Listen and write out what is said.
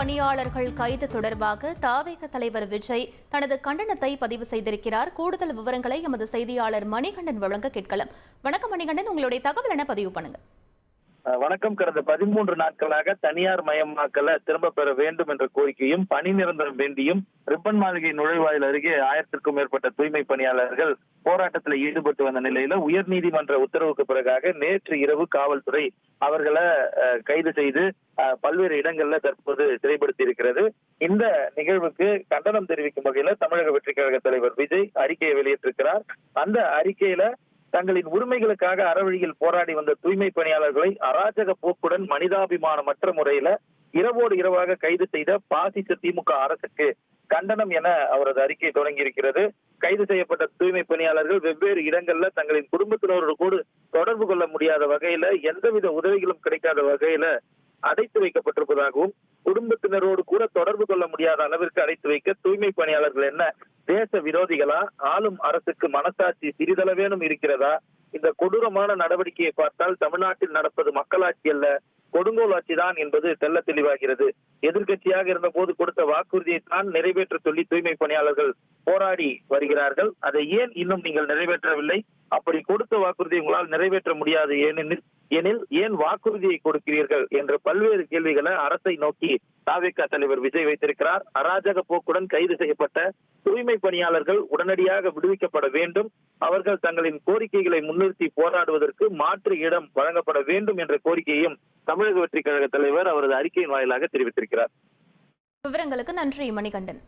பணியாளர்கள் கைது தொடர்பாக தவிக தலைவர் விஜய் தனது கண்டனத்தை பதிவு செய்திருக்கிறார். கூடுதல் விவரங்களை எமது செய்தியாளர் மணிகண்டன் வழங்க கேட்கலாம். வணக்கம் மணிகண்டன், உங்களுடைய தகவல் என பதிவு பண்ணுங்க. வணக்கம். கடந்த 13 நாட்களாக தனியார் மயமாக்கல திரும்ப பெற வேண்டும் என்ற கோரிக்கையும் பணி நிரந்தரம் வேண்டியும் ரிப்பன் மாளிகை நுழைவாயில் அருகே 1000க்கும் மேற்பட்ட தூய்மை பணியாளர்கள் போராட்டத்தில் ஈடுபட்டு வந்த நிலையில உயர்நீதிமன்ற உத்தரவுக்கு பிறகாக நேற்று இரவு காவல்துறை அவர்களை கைது செய்து பல்வேறு இடங்கள்ல தற்போது சிறைப்படுத்தி இருக்கிறது. இந்த நிகழ்வுக்கு கண்டனம் தெரிவிக்கும் வகையில தமிழக வெற்றி கழக தலைவர் விஜய் அறிக்கையை வெளியிட்டிருக்கிறார். அந்த அறிக்கையில தங்களின் உரிமைகளுக்காக அறவழியில் போராடி வந்த தூய்மை பணியாளர்களை அராஜக போக்குடன் மனிதாபிமானமற்ற முறையில இரவோடு இரவாக கைது செய்த பாசிச திமுக அரசுக்கு கண்டனம் என அவரது அறிக்கை தொடங்கி இருக்கிறது. கைது செய்யப்பட்ட தூய்மை பணியாளர்கள் வெவ்வேறு இடங்கள்ல தங்களின் குடும்பத்தினரோடு கூட தொடர்பு கொள்ள முடியாத வகையில எந்தவித உதவிகளும் கிடைக்காத வகையில அடைத்து வைக்கப்பட்டிருப்பதாகவும் குடும்பத்தினரோடு கூட தொடர்பு கொள்ள முடியாத அளவிற்கு அடைத்து வைக்க தூய்மை பணியாளர்கள் என்ன தேச விரோதிகளா? ஆளும் அரசுக்கு மனசாட்சி சிறிதளவேனும் இருக்கிறதா? இந்த கொடூரமான நடவடிக்கையை பார்த்தால் தமிழ்நாட்டில் நடப்பது மக்களாட்சி அல்ல, கொடுங்கோல் ஆட்சி தான் என்பது தெல்ல தெளிவாகிறது. எதிர்கட்சியாக இருந்த போது கொடுத்த வாக்குறுதியை தான் நிறைவேற்ற சொல்லி தூய்மை பணியாளர்கள் போராடி வருகிறார்கள். அதை ஏன் இன்னும் நீங்கள் நிறைவேற்றவில்லை? அப்படி கொடுத்த வாக்குறுதியை உங்களால் நிறைவேற்ற முடியாது எனில் ஏன் வாக்குறுதியை கொடுக்கிறீர்கள் என்ற பல்வேறு கேள்விகளை அரசை நோக்கி தவிக தலைவர் விஜய் வைத்திருக்கிறார். அராஜக போக்குடன் கைது செய்யப்பட்ட தூய்மை பணியாளர்கள் உடனடியாக விடுவிக்கப்பட வேண்டும். அவர்கள் தங்களின் கோரிக்கைகளை முன்னிறுத்தி போராடுவதற்கு மாற்று இடம் வழங்கப்பட வேண்டும் என்ற கோரிக்கையும் தமிழக வெற்றி கழக தலைவர் அவரது அறிக்கையின் வாயிலாக தெரிவித்திருக்கிறார். விவரங்களுக்கு நன்றி மணிகண்டன்.